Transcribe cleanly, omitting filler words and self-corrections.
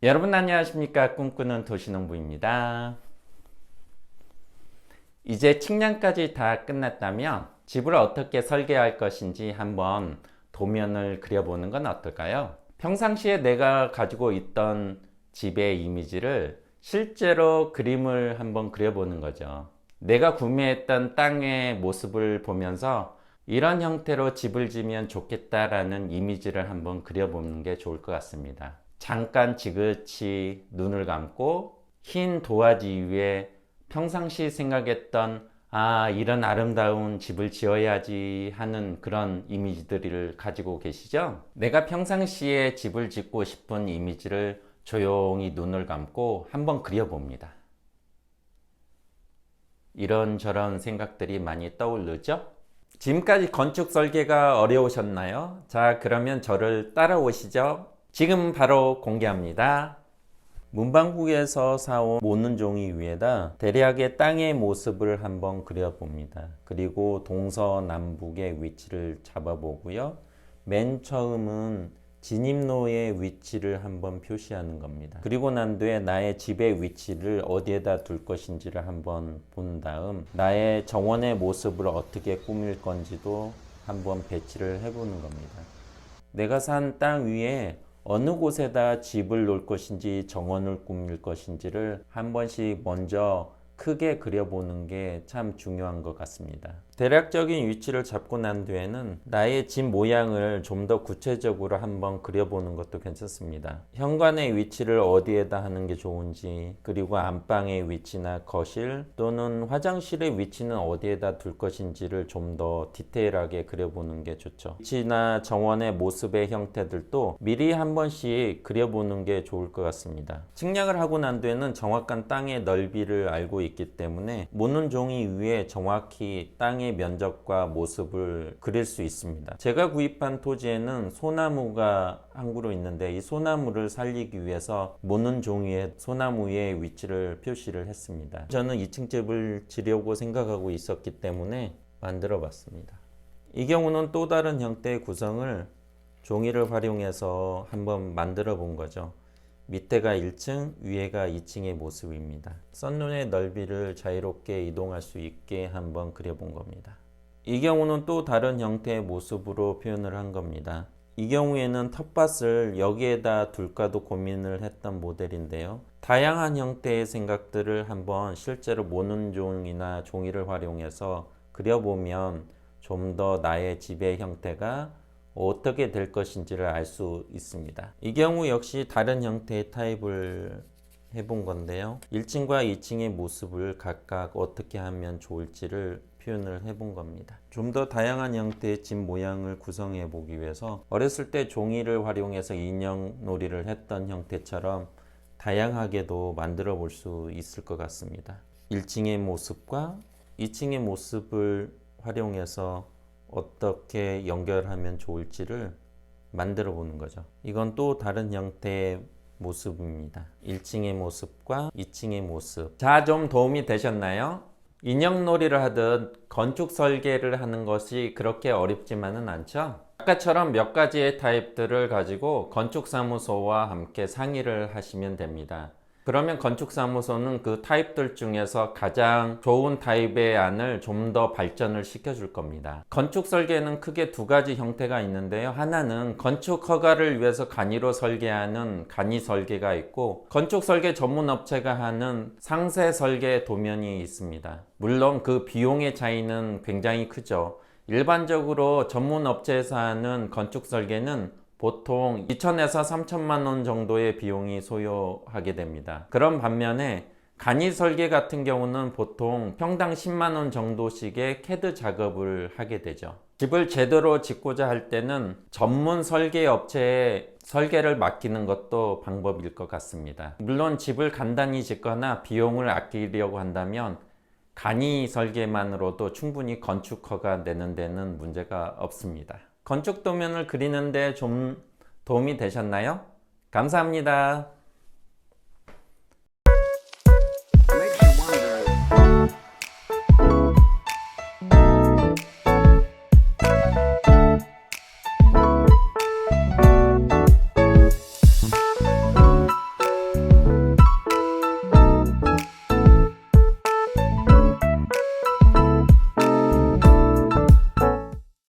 여러분 안녕하십니까? 꿈꾸는 도시농부입니다. 이제 측량까지 다 끝났다면 집을 어떻게 설계할 것인지 한번 도면을 그려보는 건 어떨까요? 평상시에 내가 가지고 있던 집의 이미지를 실제로 그림을 한번 그려보는 거죠. 내가 구매했던 땅의 모습을 보면서 이런 형태로 집을 지면 좋겠다라는 이미지를 한번 그려보는 게 좋을 것 같습니다. 잠깐 지그치 눈을 감고 흰 도화지 위에 평상시 생각했던 이런 아름다운 집을 지어야지 하는 그런 이미지들을 가지고 계시죠? 내가 평상시에 집을 짓고 싶은 이미지를 조용히 눈을 감고 한번 그려봅니다. 이런저런 생각들이 많이 떠오르죠? 지금까지 건축 설계가 어려우셨나요? 자, 그러면 저를 따라오시죠. 지금 바로 공개합니다. 문방구에서 사온 모는 종이 위에다 대략의 땅의 모습을 한번 그려봅니다. 그리고 동서남북의 위치를 잡아보고요. 맨 처음은 진입로의 위치를 한번 표시하는 겁니다. 그리고 난 뒤에 나의 집의 위치를 어디에다 둘 것인지를 한번 본 다음 나의 정원의 모습을 어떻게 꾸밀 건지도 한번 배치를 해보는 겁니다. 내가 산 땅 위에 어느 곳에다 집을 놓을 것인지 정원을 꾸밀 것인지를 한 번씩 먼저 크게 그려보는 게 참 중요한 것 같습니다. 대략적인 위치를 잡고 난 뒤에는 나의 집 모양을 좀 더 구체적으로 한번 그려보는 것도 괜찮습니다. 현관의 위치를 어디에다 하는 게 좋은지, 그리고 안방의 위치나 거실 또는 화장실의 위치는 어디에다 둘 것인지를 좀 더 디테일하게 그려보는 게 좋죠. 위치나 정원의 모습의 형태들도 미리 한 번씩 그려보는 게 좋을 것 같습니다. 측량을 하고 난 뒤에는 정확한 땅의 넓이를 알고 있기 때문에 모는 종이 위에 정확히 땅의 면적과 모습을 그릴 수 있습니다. 제가 구입한 토지에는 소나무가 한 그루 있는데 이 소나무를 살리기 위해서 모는 종이에 소나무의 위치를 표시를 했습니다. 저는 2층 집을 지려고 생각하고 있었기 때문에 만들어 봤습니다. 이 경우는 또 다른 형태의 구성을 종이를 활용해서 한번 만들어 본 거죠. 밑에가 1층, 위에가 2층의 모습입니다. 썬룸의 넓이를 자유롭게 이동할 수 있게 한번 그려본 겁니다. 이 경우는 또 다른 형태의 모습으로 표현을 한 겁니다. 이 경우에는 텃밭을 여기에다 둘까도 고민을 했던 모델인데요. 다양한 형태의 생각들을 한번 실제로 모는 종이나 종이를 활용해서 그려보면 좀 더 나의 집의 형태가 어떻게 될 것인지를 알 수 있습니다. 이 경우 역시 다른 형태의 타입을 해본 건데요. 1층과 2층의 모습을 각각 어떻게 하면 좋을지를 표현을 해본 겁니다. 좀 더 다양한 형태의 집 모양을 구성해 보기 위해서 어렸을 때 종이를 활용해서 인형 놀이를 했던 형태처럼 다양하게도 만들어 볼 수 있을 것 같습니다. 1층의 모습과 2층의 모습을 활용해서 어떻게 연결하면 좋을지를 만들어 보는 거죠. 이건 또 다른 형태의 모습입니다. 1층의 모습과 2층의 모습. 자, 좀 도움이 되셨나요? 인형놀이를 하듯 건축 설계를 하는 것이 그렇게 어렵지만은 않죠? 아까처럼 몇 가지의 타입들을 가지고 건축사무소와 함께 상의를 하시면 됩니다. 그러면 건축사무소는 그 타입들 중에서 가장 좋은 타입의 안을 좀 더 발전을 시켜줄 겁니다. 건축 설계는 크게 두 가지 형태가 있는데요. 하나는 건축 허가를 위해서 간이로 설계하는 간이 설계가 있고, 건축 설계 전문 업체가 하는 상세 설계 도면이 있습니다. 물론 그 비용의 차이는 굉장히 크죠. 일반적으로 전문 업체에서 하는 건축 설계는 보통 2천에서 3천만 원 정도의 비용이 소요하게 됩니다. 그런 반면에 간이 설계 같은 경우는 보통 평당 10만 원 정도씩의 CAD 작업을 하게 되죠. 집을 제대로 짓고자 할 때는 전문 설계 업체에 설계를 맡기는 것도 방법일 것 같습니다. 물론 집을 간단히 짓거나 비용을 아끼려고 한다면 간이 설계만으로도 충분히 건축 허가 내는 데는 문제가 없습니다. 건축 도면을 그리는데 좀 도움이 되셨나요? 감사합니다.